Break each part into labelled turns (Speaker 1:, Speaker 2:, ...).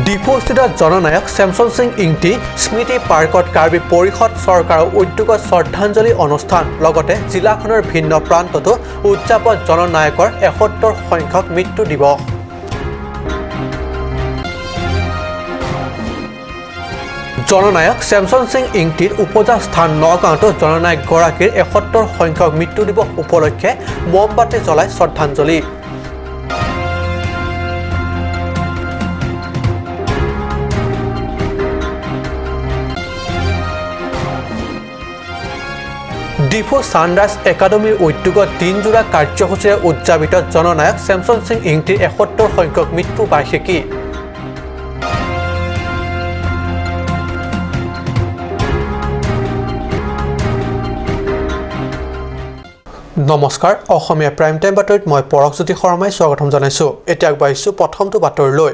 Speaker 1: ডিফুস্থিত জননায়ক শ্যামচন্দ্ৰ সিং ইংতি স্মৃতি পাৰ্কত কাৰ্বি পৰিষদ চৰকাৰৰ উদ্যোগত শ্ৰদ্ধাঞ্জলি অনুষ্ঠান লগতে জিলাখনৰ ভিন্ন প্ৰান্ততো উদযাপন জননায়কৰ ৭১ সংখ্যক মৃত্যু দিৱস। জননায়ক শ্যামচন্দ্ৰ সিং ইংতিৰ উপজা স্থান নগাঁৱতো জননায়ক গৰাকীৰ ৭১ সংখ্যক মৃত্যু দিৱস উপলক্ষে মমবাতি জ্বলাই শ্ৰদ্ধাঞ্জলি। ডিফু সানৰাইজ একাডেমীৰ উদ্যোগত দিনজোৰা কাৰ্যসূচীৰে উদযাপিত জননায়ক শ্যামচন্দ্ৰ সিং ইংতিৰ ৭১ সংখ্যক মৃত্যু বাৰ্ষিকী। নমস্কাৰ, অসমীয়া প্ৰাইম টাইম বাতৰিত মই পৰকজ্যোতি শৰ্মাই স্বাগতম জনাইছোঁ। এতিয়া আগবাঢ়িছোঁ প্ৰথমটো বাতৰিলৈ।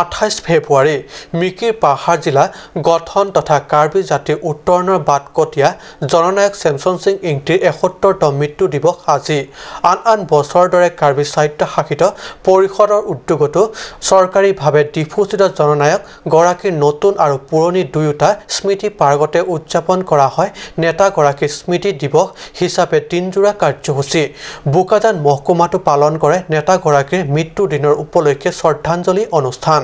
Speaker 1: ২৮ ফেব্ৰুৱাৰী মিকিৰ পাহাৰ জিলা গঠন তথা কাৰ্বি জাতিৰ উত্তৰণৰ বাটকটীয়া জননায়ক শ্যামচন্দ্ৰ সিং ইংতিৰ ৭১তম মৃত্যু দিৱস আজি। আন বছৰৰ দৰে কাৰ্বি সাহিত্য শাসিত পৰিষদৰ উদ্যোগতো চৰকাৰীভাৱে ডিফুস্থিত জননায়ক গৰাকীৰ নতুন আৰু পুৰণি দুয়োটা স্মৃতি পাৰ্কতে উদযাপন কৰা হয় নেতাগৰাকীৰ স্মৃতি দিৱস হিচাপে দিনজোৰা কাৰ্যসূচী। বোকাজান মহকুমাটো পালন কৰে নেতাগৰাকীৰ মৃত্যু দিনৰ উপলক্ষে শ্ৰদ্ধাঞ্জলি অনুষ্ঠান।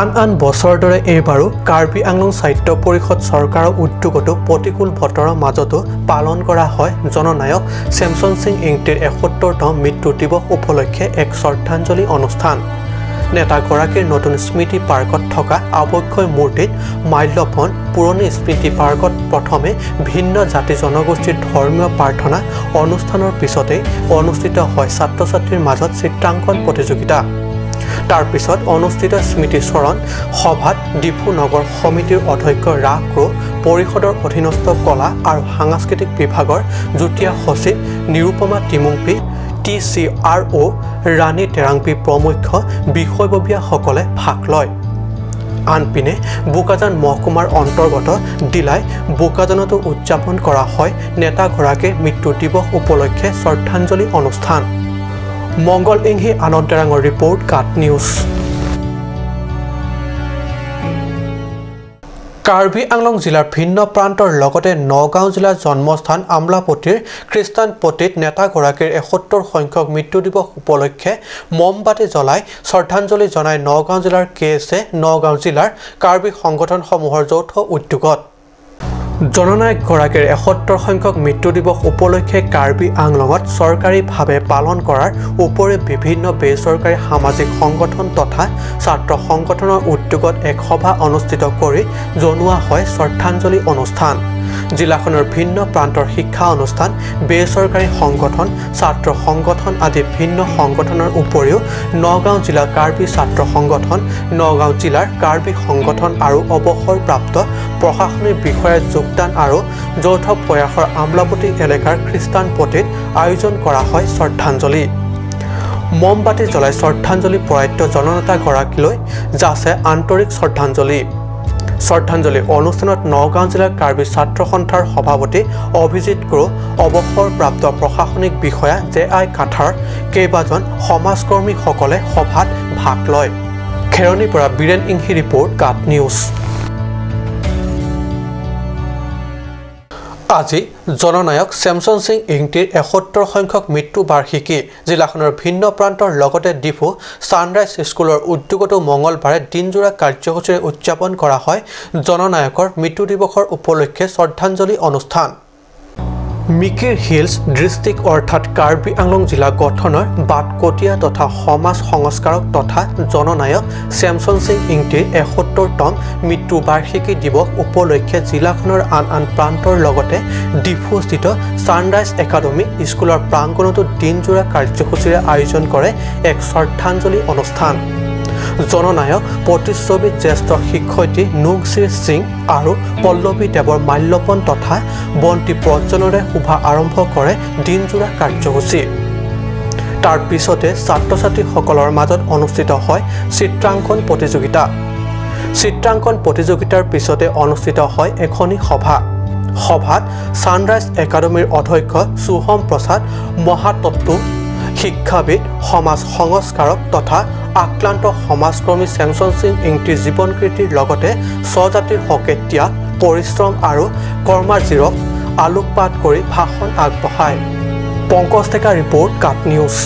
Speaker 1: আন বছৰৰ দৰে এইবাৰো কাৰ্বি আংলং সাহিত্য পৰিষদ চৰকাৰৰ উদ্যোগতো প্ৰতিকূল বতৰৰ মাজতো পালন কৰা হয় জননায়ক শ্যামচন্দ্ৰ সিং ইংতিৰ ৭১তম মৃত্যু দিৱস উপলক্ষে এক শ্ৰদ্ধাঞ্জলি অনুষ্ঠান। নেতাগৰাকীৰ নতুন স্মৃতি পাৰ্কত থকা আৱক্ষয় মূৰ্তিত মাল্যপন, পুৰণি স্মৃতি পাৰ্কত প্ৰথমে ভিন্ন জাতি জনগোষ্ঠীৰ ধৰ্মীয় প্ৰাৰ্থনা অনুষ্ঠানৰ পিছতেই অনুষ্ঠিত হয় ছাত্ৰ ছাত্ৰীৰ মাজত চিত্ৰাংকন প্ৰতিযোগিতা। তাৰ পিছত অনুষ্ঠিত স্মৃতিচৰণ সভাত ডিফু নগৰ সমিতিৰ অধ্যক্ষ ৰাক্ৰ, পৰিষদৰ অধীনস্থ কলা আৰু সাংস্কৃতিক বিভাগৰ যুটীয়া সচিব নিৰুপমা টিমুংপি, TCRO ৰাণী টেৰাংপি প্ৰমুখ্য বিষয়ববীয়াসকলে ভাগ লয়। আনপিনে বোকাজান মহকুমাৰ অন্তৰ্গত দিলাই বোকাজানতো উদযাপন কৰা হয় নেতাগৰাকীৰ মৃত্যু দিৱস উপলক্ষে শ্ৰদ্ধাঞ্জলি অনুষ্ঠান। মংগল ইংহি আনন্দৰাঙৰ ৰিপৰ্ট, কাট নিউজ। কাৰ্বি আংলং জিলাৰ ভিন্ন প্ৰান্তৰ লগতে নগাঁও জিলাৰ জন্মস্থান আমলাপট্টিৰ খ্ৰীষ্টান পট্টিত নেতাগৰাকীৰ ৭১ সংখ্যক মৃত্যু দিৱস উপলক্ষে মমবাতি জ্বলাই শ্ৰদ্ধাঞ্জলি জনাই নগাঁও জিলাৰ KSA নগাঁও জিলাৰ কাৰ্বি সংগঠনসমূহৰ যৌথ উদ্যোগত। জননায়ক গৰাকীৰ ৭১ সংখ্যক মৃত্যু দিৱস উপলক্ষে কাৰ্বি আংলঙত চৰকাৰীভাৱে পালন কৰাৰ উপৰি বিভিন্ন বেচৰকাৰী সামাজিক সংগঠন তথা ছাত্ৰ সংগঠনৰ উদ্যোগত এক সভা অনুষ্ঠিত কৰি জনোৱা হয় শ্ৰদ্ধাঞ্জলি অনুষ্ঠান। জিলাখনৰ ভিন্ন প্ৰান্তৰ শিক্ষা অনুষ্ঠান, বেচৰকাৰী সংগঠন, ছাত্ৰ সংগঠন আদি ভিন্ন সংগঠনৰ উপৰিও নগাঁও জিলা কাৰ্বি ছাত্ৰ সংগঠন, নগাঁও জিলাৰ কাৰ্বি সংগঠন আৰু অৱসৰপ্ৰাপ্ত প্ৰশাসনিক বিষয়াৰ যোগদান আৰু যৌথ প্ৰয়াসৰ আমলাপট্টি এলেকাৰ খ্ৰীষ্টান পট্টিত আয়োজন কৰা হয় শ্ৰদ্ধাঞ্জলি। মমবাতি জ্বলাই শ্ৰদ্ধাঞ্জলি প্ৰয়াত জননেতাগৰাকীলৈ যাচে আন্তৰিক শ্ৰদ্ধাঞ্জলি। শ্ৰদ্ধাঞ্জলি অনুষ্ঠানত নগাঁও জিলাৰ কাৰ্বি ছাত্ৰ সন্থাৰ সভাপতি অভিজিত গুৰু, অৱসৰপ্ৰাপ্ত প্ৰশাসনিক বিষয়া JI কাঠাৰ কেইবাজন সমাজকৰ্মীসকলে সভাত ভাগ লয়। খেৰণীৰ পৰা বীৰেন ইংহি ৰিপৰ্ট, কাট নিউজ। আজি জননায়ক শ্যামচন্দ্ৰ সিং ইংতিৰ ৭১ সংখ্যক মৃত্যু বাৰ্ষিকী। জিলাখনৰ ভিন্ন প্ৰান্তৰ লগতে ডিফু সানৰাইজ স্কুলৰ উদ্যোগতো মঙলবাৰে দিনজোৰা কাৰ্যসূচীৰে উদযাপন কৰা হয় জননায়কৰ মৃত্যু দিৱসৰ উপলক্ষে শ্ৰদ্ধাঞ্জলি অনুষ্ঠান। মিকিৰ হিলছ ডিষ্ট্ৰিক্ট অৰ্থাৎ কাৰ্বি আংলং জিলা গঠনৰ বাটকটীয়া তথা সমাজ সংস্কাৰক তথা জননায়ক শ্যামচন্দ্ৰ সিং ইংতিৰ ৭১তম মৃত্যু বাৰ্ষিকী দিৱস উপলক্ষে জিলাখনৰ আন প্ৰান্তৰ লগতে ডিফুস্থিত সানৰাইজ একাডেমী স্কুলৰ প্ৰাংগণতো দিনজোৰা কাৰ্যসূচীৰে আয়োজন কৰে এক শ্ৰদ্ধাঞ্জলি অনুষ্ঠান। জননায়ক প্ৰতিচ্ছবি জ্যেষ্ঠ শিক্ষয়িত্ৰী নুংশ্ৰী সিং আৰু পল্লৱী দেৱৰ মাল্যপন তথা বন্তি প্ৰজ্বলনেৰে শোভা আৰম্ভ কৰে দিনজোৰা কাৰ্যসূচী। তাৰ পিছতে ছাত্ৰ ছাত্ৰীসকলৰ মাজত অনুষ্ঠিত হয় চিত্ৰাংকন প্ৰতিযোগিতা। চিত্ৰাংকন প্ৰতিযোগিতাৰ পিছতে অনুষ্ঠিত হয় এখনি সভাত সানৰাইজ একাডেমীৰ অধ্যক্ষ সুহম প্ৰসাদ মহাতত্ত্ব শিক্ষাবিদ সমাজ সংস্কাৰক তথা আক্ৰান্ত সমাজকৰ্মী চেমছন সিং ইংটিৰ জীৱনকৃতিৰ লগতে স্বজাতিৰ হকে ত্যাগ পৰিশ্ৰম আৰু কৰ্মাজীৰক আলোকপাত কৰি ভাষণ আগবঢ়ায় পংকজ টেকা ৰিপৰ্ট কাট নিউজ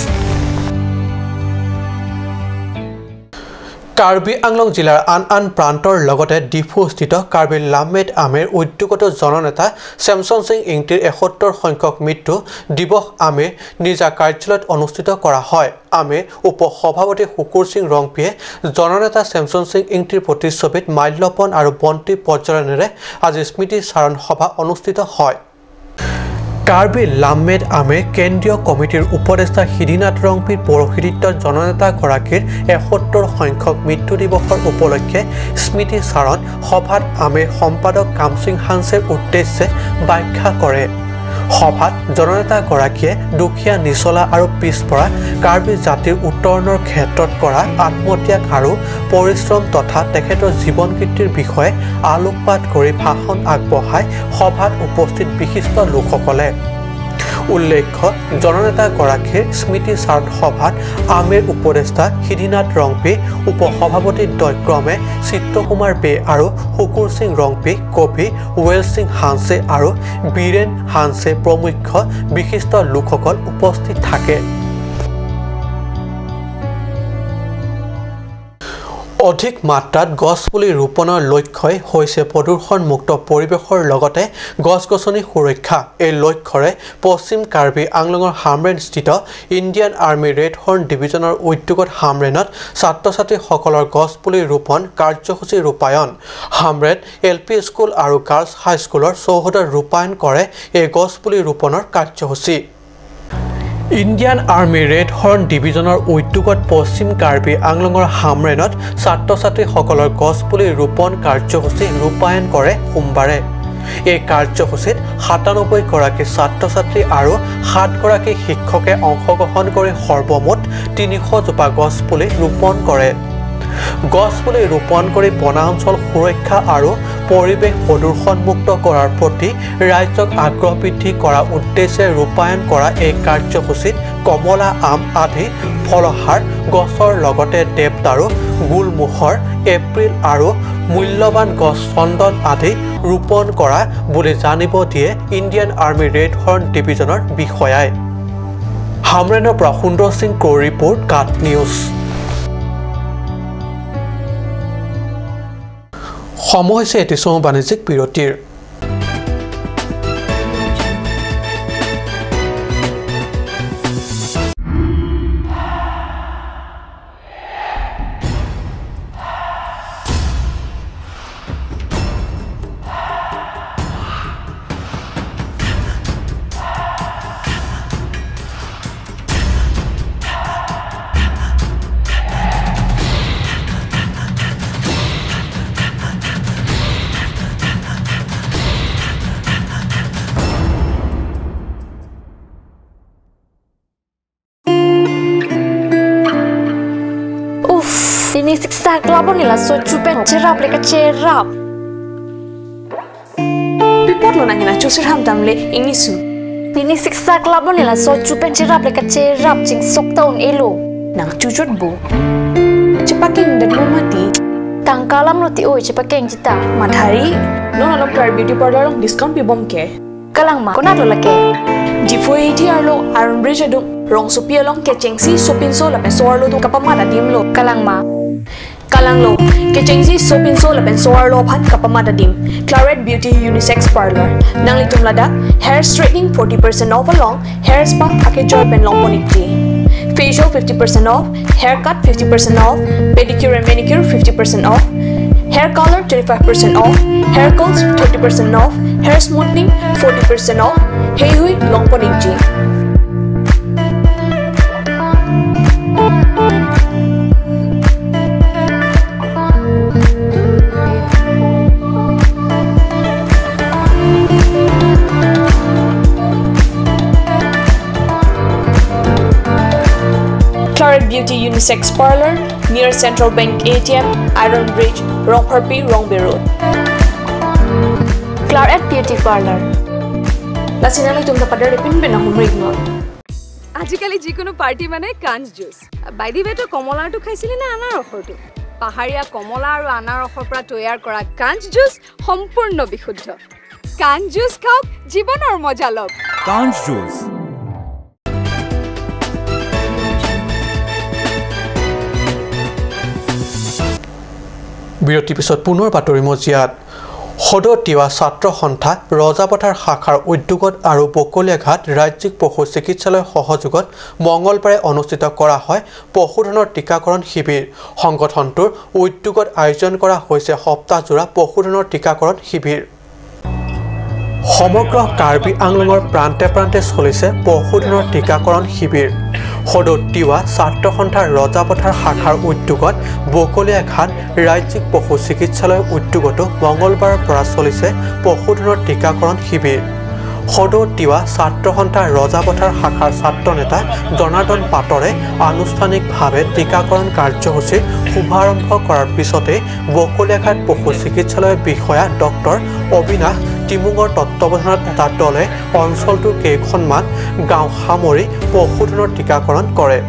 Speaker 1: কাৰ্বি আংলং জিলাৰ আন প্ৰান্তৰ লগতে ডিফুস্থিত কাৰ্বি লামেট আমেৰ উদ্যোগত জননেতা চেমছন সিং ইংটিৰ ৭১ সংখ্যক মৃত্যু দিৱস আমেৰ নিজা কাৰ্যালয়ত অনুষ্ঠিত কৰা হয় আমেৰ উপসভাপতি শুকুৰ সিং ৰংপিয়ে জননেতা চেমছন সিং ইংটিৰ প্ৰতিচ্ছবিত মাল্যপন আৰু বন্তি প্ৰজ্বলনেৰে আজি স্মৃতি চাৰণ সভা অনুষ্ঠিত হয় কাৰ্বি লামেট আমেৰ কেন্দ্ৰীয় কমিটিৰ উপদেষ্টা হিদিনাথ ৰংপিৰ পৌৰোহিত্যত জননেতাগৰাকীৰ ৭১ সংখ্যক মৃত্যু দিৱসৰ উপলক্ষে স্মৃতি চাৰণ সভাত আমেৰ সম্পাদক কামসিং হানছেৰ উদ্দেশ্যে ব্যাখ্যা কৰে সভাত জননেতাগৰাকীয়ে দুখীয়া নিচলা আৰু পিছপৰা কাৰ্বি জাতিৰ উত্তৰণৰ ক্ষেত্ৰত কৰা আত্মত্যাগ আৰু পৰিশ্ৰম তথা তেখেতৰ জীৱনকৃতিৰ বিষয়ে আলোকপাত কৰি ভাষণ আগবঢ়ায় সভাত উপস্থিত বিশিষ্ট লোকসকলে উল্লেখ্য জননেতাগৰাকীৰ স্মৃতি চাৰণ সভাত আমেৰ উপদেষ্টা হিদিনাথ ৰংপি উপসভাপতি দক্ৰমে চিত্ৰকুমাৰ বে আৰু শুকুৰ সিং ৰংপি কবি ৱেল সিং হানছে আৰু বীৰেন হানছে প্ৰমুখ বিশিষ্ট লোকসকল উপস্থিত থাকে অধিক মাত্ৰাত গছপুলি ৰোপণৰ লক্ষ্যই হৈছে প্ৰদূষণমুক্ত পৰিৱেশৰ লগতে গছ-গছনি সুৰক্ষা এই লক্ষ্যৰে পশ্চিম কাৰ্বি আংলঙৰ হামৰেনস্থিত ইণ্ডিয়ান আৰ্মি ৰেড হৰ্ণ ডিভিজনৰ উদ্যোগত হামৰেনত ছাত্ৰ-ছাত্ৰীসকলৰ গছপুলি ৰোপণ কাৰ্যসূচী ৰূপায়ণ হামৰেন LP স্কুল আৰু গাৰ্লছ হাইস্কুলৰ চৌহদত ৰূপায়ণ কৰে এই গছপুলি ৰোপণৰ কাৰ্যসূচী ইণ্ডিয়ান আৰ্মি ৰেড হৰ্ণ ডিভিজনৰ উদ্যোগত পশ্চিম কাৰ্বি আংলঙৰ হামৰেনত ছাত্ৰ-ছাত্ৰীসকলৰ গছপুলি ৰোপণ কাৰ্যসূচী ৰূপায়ণ কৰে সোমবাৰে এই কাৰ্যসূচীত ৯৭ গৰাকী ছাত্ৰ-ছাত্ৰী আৰু ৭ গৰাকী শিক্ষকে অংশগ্ৰহণ কৰি সৰ্বমুঠ ৩০০ জোপা গছপুলি ৰোপণ কৰে গছপুলি ৰোপণ কৰি বনাঞ্চল সুৰক্ষা আৰু পৰিৱেশ প্ৰদূষণমুক্ত কৰাৰ প্ৰতি ৰাজ্যক আগ্ৰহ বৃদ্ধি কৰা উদ্দেশ্যে ৰূপায়ণ কৰা এই কাৰ্যসূচীত কমলা আম আদি ফলহাৰ গছৰ লগতে দেৱদাৰু গুলমোহৰ এপ্ৰিল আৰু মূল্যৱান গছ চন্দন আদি ৰোপণ কৰা বুলি জানিব দিয়ে ইণ্ডিয়ান আৰ্মি ৰেড হৰ্ণ ডিভিজনৰ বিষয়াই হামৰেনৰ পৰা সুন্দৰ সিং কৌৰ ৰিপৰ্ট কাট নিউজ সময় হৈছে এটি চমু বাণিজ্যিক বিৰতিৰ
Speaker 2: Ini siksa kelapa ni lah so cupen cerap leka cerap. Pipot lo nangina cusir ham tamle ini su. Ini siksa kelapa ni lah so cupen cerap leka cerap cing sok tahun elo. Nang cucut bu. Cepakeng dan lo mati. Tangkalam lo ti oi cepakeng cita.
Speaker 3: Madhari, lo nalok Claire beauty parlor long discount pi bom ke.
Speaker 2: Kalang ma, konat lo lake.
Speaker 3: Di foi ti arlo Iron Bridge adung rong supia long ke cengsi sopin so la pesor lo tu kapamada dim lo.
Speaker 2: Kalang ma.
Speaker 3: Kalang lo, ke cengsi sopin so la pesor lo phat kapamada dim. Claret Beauty Unisex Parlor. Nang litum lada, hair straightening 40% off along, hair spa ake joy pen long ponikti. Facial 50% off, haircut 50% off, pedicure and manicure 50% off. Hair color 25% off, hair curls 30% off, hair smoothing 40% off. Hey hui long ponikti. Claret Beauty Unisex Parlor near Central Bank ATM, Iron Bridge, Rongparpi, Rongbe Road.
Speaker 2: Claret Beauty Parlor.
Speaker 3: Lasinang itong kapadar ipin pinahumrig mo.
Speaker 4: আজিকালি যিকোনো party মানে কাঞ্চ juice বাইদি বেটো কমলাটো খাইছিলি না আনাৰসৰটো পাহাৰীয়া কমলা আৰু আনাৰসৰ পৰা তৈয়াৰ কৰা কাঞ্চ জুচ সম্পূৰ্ণ বিশুদ্ধ কাঞ্চ জুচ খাওক জীৱনৰ মজা লওক
Speaker 5: কাঞ্চ জুচ
Speaker 1: বিৰতিৰ পিছত পুনৰ বাতৰি মজিয়াত সদৌ তিৱা ছাত্ৰ সন্থা ৰজাপথাৰ শাখাৰ উদ্যোগত আৰু বকলিয়াঘাট ৰাজ্যিক পশু চিকিৎসালয়ৰ সহযোগত মঙলবাৰে অনুষ্ঠিত কৰা হয় পশুধনৰ টিকাকৰণ শিবিৰ সংগঠনটোৰ উদ্যোগত আয়োজন কৰা হৈছে সপ্তাহজোৰা পশুধনৰ টিকাকৰণ শিবিৰ সমগ্ৰ কাৰ্বি আংলঙৰ প্ৰান্তে প্ৰান্তে চলিছে পশুধনৰ টিকাকৰণ শিবিৰ সদৌ তিৱা ছাত্ৰ সন্থাৰ ৰজাপথাৰ শাখাৰ উদ্যোগত বকলিয়াঘাট ৰাজ্যিক পশু চিকিৎসালয়ৰ উদ্যোগতো মঙলবাৰৰ পৰা চলিছে পশুধনৰ টিকাকৰণ শিবিৰ সদৌ তিৱা ছাত্ৰ সন্থাৰ ৰজাপথাৰ শাখাৰ ছাত্ৰ নেতা জনাৰ্দন পাটৰে আনুষ্ঠানিকভাৱে টিকাকৰণ কাৰ্যসূচীৰ শুভাৰম্ভ কৰাৰ পিছতে বকলিয়াঘাট পশু চিকিৎসালয়ৰ বিষয়া ডক্টৰ অবিনাশ টিমুঙৰ তত্ত্বাৱধানত এটা দলে অঞ্চলটোৰ কেইখনমান গাঁও সামৰি পশুধনৰ টিকাকৰণ কৰে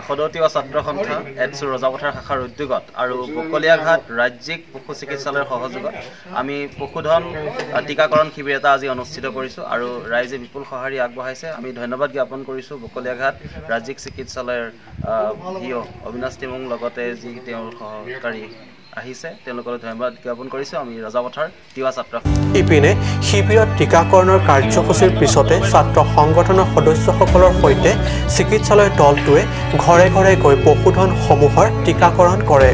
Speaker 6: সদৌ তিৱা ছাত্ৰ সন্থা এডছু ৰজাপথাৰ শাখাৰ উদ্যোগত আৰু বকলিয়াঘাট ৰাজ্যিক পশু চিকিৎসালয়ৰ সহযোগত আমি পশুধন টিকাকৰণ শিবিৰ এটা আজি অনুষ্ঠিত কৰিছোঁ আৰু ৰাইজে বিপুল সঁহাৰি আগবঢ়াইছে আমি ধন্যবাদ জ্ঞাপন কৰিছোঁ বকলিয়াঘাট ৰাজ্যিক চিকিৎসালয়ৰ ভিঅ' অবিনাশ টিমুং লগতে যি তেওঁৰ সহকাৰী আহিছে তেওঁলোকলৈ ধন্যবাদ জ্ঞাপন কৰিছোঁ আমি ৰজাপথাৰ তিৱা ছাত্ৰ
Speaker 1: ইপিনে শিবিৰত টিকাকৰণৰ কাৰ্যসূচীৰ পিছতে ছাত্ৰ সংগঠনৰ সদস্যসকলৰ সৈতে চিকিৎসালয়ৰ দলটোৱে ঘৰে ঘৰে গৈ পশুধনসমূহৰ টিকাকৰণ কৰে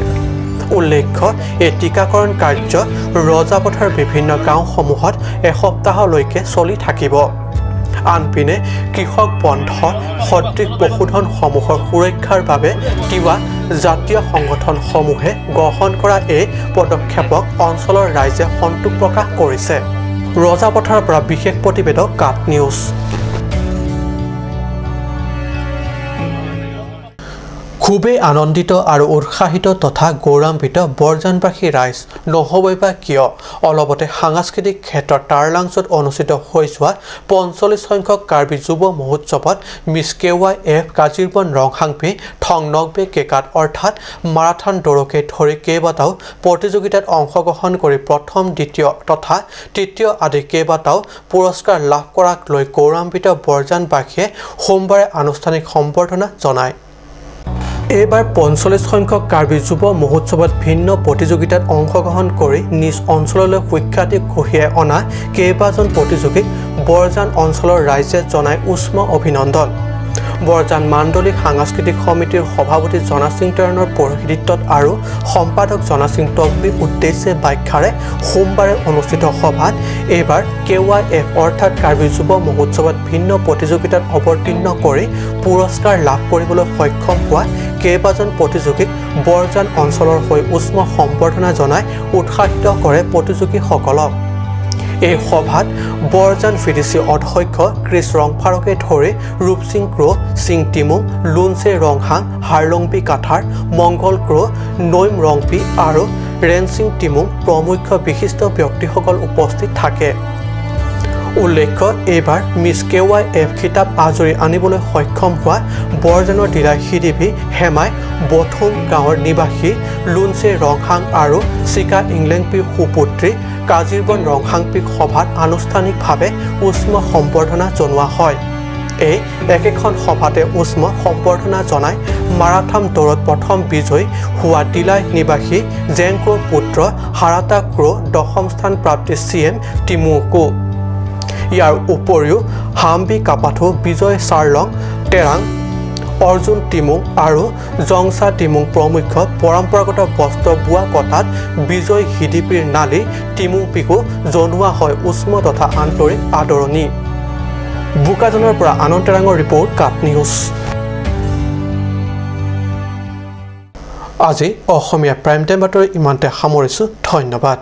Speaker 1: উল্লেখ্য এই টিকাকৰণ কাৰ্য ৰজাপথাৰ বিভিন্ন গাঁওসমূহত এসপ্তাহলৈকে চলি থাকিব আনপিনে কৃষক বন্ধ সদৃশ পশুধনসমূহৰ সুৰক্ষাৰ বাবে তিৱা জাতীয় সংগঠনসমূহে গ্ৰহণ কৰা এই পদক্ষেপক অঞ্চলৰ ৰাইজে সন্তোষ প্ৰকাশ কৰিছে ৰজাপথাৰৰ পৰা বিশেষ প্ৰতিবেদক কাট নিউজ খুবেই আনন্দিত আৰু উৎসাহিত তথা গৌৰৱান্বিত বৰজানবাসী ৰাইজ নহবই বা কিয় অলপতে সাংস্কৃতিক ক্ষেত্ৰত টাৰলাংছত অনুষ্ঠিত হৈ যোৱা ৪৫ সংখ্যক কাৰ্বি যুৱ মহোৎসৱত মিছ KYF কাজিৰবন ৰংহাংপি থং নগবে কেকাত অৰ্থাৎ মাৰাথন দৌৰকে ধৰি কেইবাটাও প্ৰতিযোগিতাত অংশগ্ৰহণ কৰি প্ৰথম দ্বিতীয় তথা তৃতীয় আদি কেইবাটাও পুৰস্কাৰ লাভ কৰাক লৈ গৌৰৱান্বিত বৰজানবাসীয়ে সোমবাৰে আনুষ্ঠানিক সম্বৰ্ধনা জনায় এইবাৰ ৪৫ সংখ্যক কাৰ্বি যুৱ মহোৎসৱত ভিন্ন প্ৰতিযোগিতাত অংশগ্ৰহণ কৰি নিজ অঞ্চললৈ সুখ্যাতি কঢ়িয়াই অনা কেইবাজন প্ৰতিযোগীক বৰজান অঞ্চলৰ ৰাইজে জনায় উষ্ম অভিনন্দন বৰজান মাণ্ডলিক সাংস্কৃতিক সমিতিৰ সভাপতি জনা সিং তৰণৰ পৌৰোহিত্যত আৰু সম্পাদক জনা সিং তকবিৰ উদ্দেশ্যে ব্যাখ্যাৰে সোমবাৰে অনুষ্ঠিত সভাত এইবাৰ KYF অৰ্থাৎ কাৰ্বি যুৱ মহোৎসৱত ভিন্ন প্ৰতিযোগিতাত অৱতীৰ্ণ কৰি পুৰস্কাৰ লাভ কৰিবলৈ সক্ষম হোৱা কেইবাজন প্ৰতিযোগীক বৰজান অঞ্চলৰ হৈ উষ্ম সম্বৰ্ধনা জনাই উৎসাহিত কৰে প্ৰতিযোগীসকলক এই সভাত বৰজান ভিডিচি অধ্যক্ষ ক্ৰিছ ৰংফাৰকে ধৰি ৰূপসিং ক্ৰ সিং টিমুং লুনচে ৰংহাং হাৰলংপি কাঠাৰ মংগল ক্ৰ নৈম ৰংপি আৰু ৰেনসিং টিমুং প্ৰমুখ বিশিষ্ট ব্যক্তিসকল উপস্থিত থাকে উল্লেখ্য এইবাৰ মিছ KYF খিতাপ আজৰি আনিবলৈ সক্ষম হোৱা বৰজানৰ জিলা হিদিবি হেমাই বথুং গাঁৱৰ নিবাসী লুনচে ৰংহাং আৰু চিকা ইংলেংপিৰ সুপুত্ৰী কাজিৰবন ৰংহাংপিক সভাত আনুষ্ঠানিকভাৱে উষ্ম সম্বৰ্ধনা জনোৱা হয় এই একেখন সভাতে উষ্ম সম্বৰ্ধনা জনাই মাৰাথন দৌৰত প্ৰথম বিজয়ী হোৱা দিলাই নিবাসী জেংক্ৰ পুত্ৰ হাৰাতা ক্ৰ দশম স্থান প্ৰাপ্তি CM টিমুকো ইয়াৰ উপৰিও হাম্বি কাপাথু বিজয় চাৰলং টেৰাং অৰ্জুন টিমুং আৰু জংসা টিমুং প্ৰমুখ পৰম্পৰাগত বস্ত্ৰ বোৱা কটাত বিজয় হিদিপিৰ নালি টিমুং পিকো জনোৱা হয় উষ্ম তথা আন্তৰিক আদৰণি বুকাজনৰ পৰা আনন্দ টেৰাঙৰ ৰিপৰ্ট কাট নিউজ আজি অসমীয়া প্ৰাইম টাইম বাতৰি ইমানতে সামৰিছোঁ ধন্যবাদ